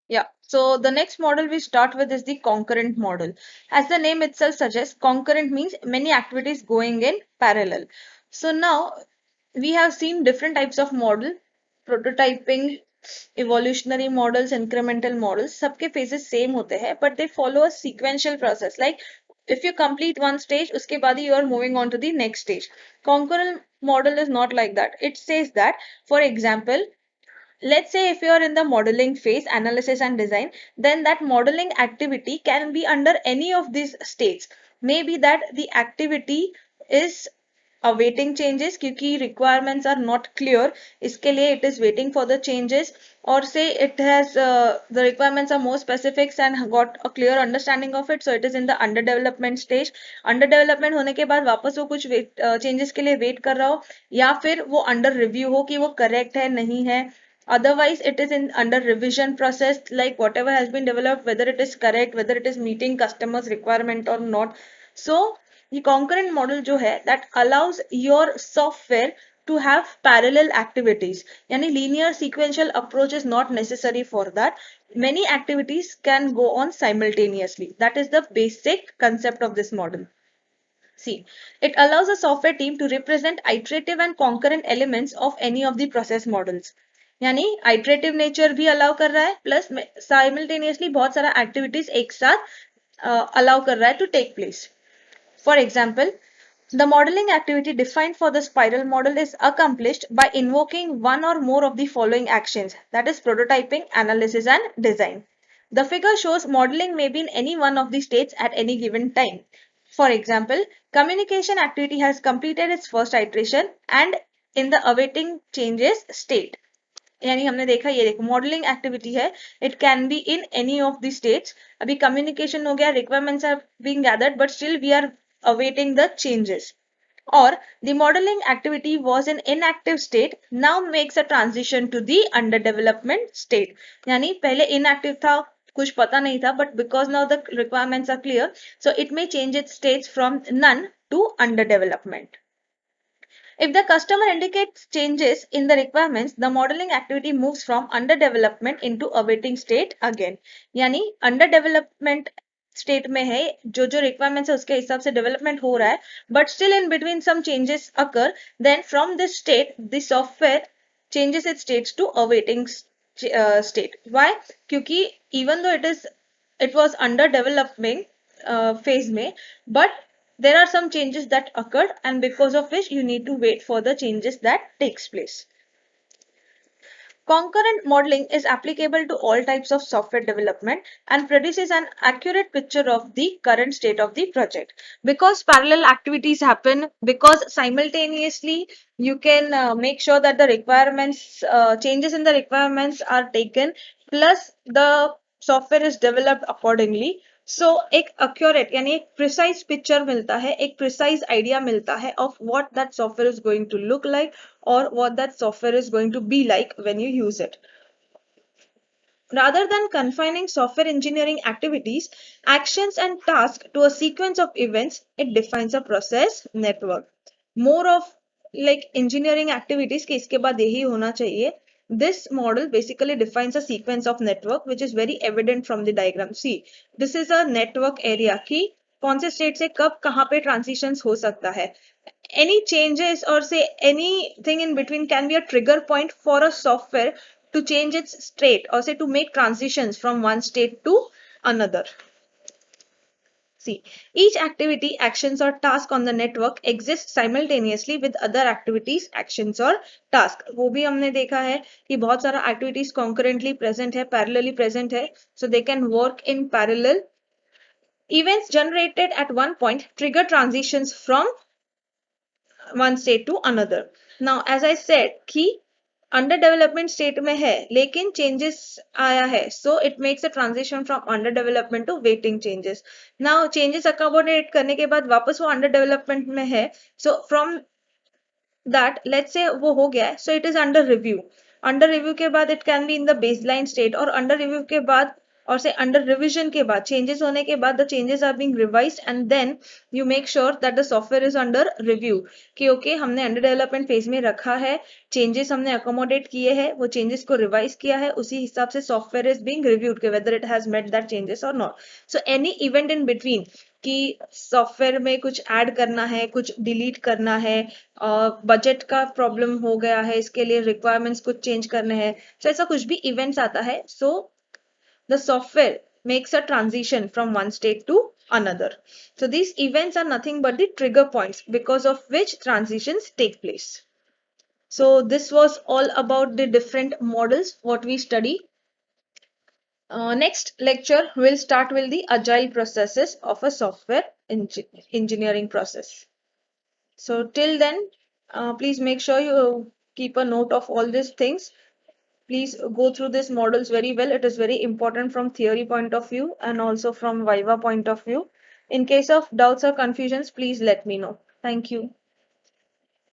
Yeah, so the next model we start with is the concurrent model. As the name itself suggests, concurrent means many activities going in parallel. So now we have seen different types of model, prototyping, evolutionary models, incremental models. सबके phases same होते हैं, but they follow a sequential process. Like if you complete one stage, उसके बाद ही you are moving on to the next stage. Concurrent model is not like that. It says that, for example, let's say if you are in the modeling phase, analysis and design, then that modeling activity can be under any of these states. Maybe that the activity is awaiting changes क्योंकि requirements are not clear, इसके लिए it is waiting for the changes, or say it has the requirements are more specifics and got a clear understanding of it, so it is in the under development stage. under development होने के बाद वापस वो कुछ changes के लिए wait कर रहा हो, या फिर वो under review हो कि वो correct है नहीं है. Otherwise it is in under revision process, like whatever has been developed, whether it is correct, whether it is meeting customers requirement or not. So the concurrent model जो है that allows your software to have parallel activities, yani linear sequential approach is not necessary for that. Many activities can go on simultaneously. That is the basic concept of this model. See, it allows a software team to represent iterative and concurrent elements of any of the process models. यानी iterative nature भी allow कर रहा है, plus simultaneously बहुत सारा activities एक साथ allow कर रहा है to take place. For example, the modeling activity defined for the spiral model is accomplished by invoking one or more of the following actions, that is prototyping, analysis and design. The figure shows modeling may be in any one of the states at any given time. For example, communication activity has completed its first iteration and in the awaiting changes state. यानी हमने देखा, ये देखो modelling activity है, it can be in any of the states. अभी communication हो गया, requirements are being gathered but still we are awaiting the changes. Or the modeling activity was in inactive state, now makes a transition to the under development state. यानी पहले inactive था, कुछ पता नहीं था, but because now the requirements are clear, so it may change its states from none to under development. If the customer indicates changes in the requirements, the modeling activity moves from under development into awaiting state again. यानी under development state में है, जो जो requirements है उसके हिसाब से development हो रहा है, but still in between some changes occur, then from this state the software changes its states to awaiting state. Why? क्योंकि even though it was under development phase में, but there are some changes that occurred, and because of which you need to wait for the changes that takes place. Concurrent modeling is applicable to all types of software development and produces an accurate picture of the current state of the project. Because parallel activities happen, because simultaneously you can make sure that the requirements, changes in the requirements are taken, plus the software is developed accordingly. सो एक accurate यानी एक precise picture मिलता है, एक precise idea मिलता है of what that software is going to look like or what that software is going to be like when you use it. Rather than confining software engineering activities, actions and tasks to a sequence of events, it defines a process network. More of like engineering activities के इसके बाद यही होना चाहिए. This model basically defines a sequence of network which is very evident from the diagram. See, this is a network area कि कौन से state से कब कहाँ पे transitions हो सकता है. Any changes or say anything in between can be a trigger point for a software to change its state or say to make transitions from one state to another. See, each activity, actions or task on the network exists simultaneously with other activities, actions or task. वो भी हमने देखा है कि बहुत सारा activities concurrently present है, parallelly present है, so they can work in parallel. Events generated at one point trigger transitions from one state to another. Now, as I said कि अंडर डेवलपमेंट स्टेट में है लेकिन चेंजेस आया है, so it makes a transition from under development to waiting changes. Now changes accommodate करने के बाद वापस वो अंडर डेवलपमेंट में है, so from that let's say वो हो गया है, so it is under review. Under review के बाद it can be in the baseline state, और अंडर रिव्यू के बाद और से अंडर रिविजन के बाद, चेंजेस होने के बाद, the changes are being revised and then you make sure that the software is under review कि ओके हमने अंडर डेवलपमेंट फेज में रखा है, चेंजेस हमने अकोमोडेट किए हैं, वो चेंजेस को रिवाइज किया है, उसी हिसाब से सॉफ्टवेयर इज बीइंग रिव्यूड कि whether it has met that changes और not. So any event in between कि सॉफ्टवेयर में कुछ ऐड करना है, कुछ डिलीट करना है, बजट का प्रॉब्लम हो गया है, इसके लिए रिक्वायरमेंट्स कुछ चेंज करने हैं, so ऐसा कुछ भी इवेंट्स आता है, so the software makes a transition from one state to another. So these events are nothing but the trigger points because of which transitions take place. So this was all about the different models what we study. Next lecture will start with the agile processes of a software engineering process. So till then, please make sure you keep a note of all these things. Please go through these models very well. It is very important from theory point of view and also from Viva point of view. In case of doubts or confusions, please let me know. Thank you.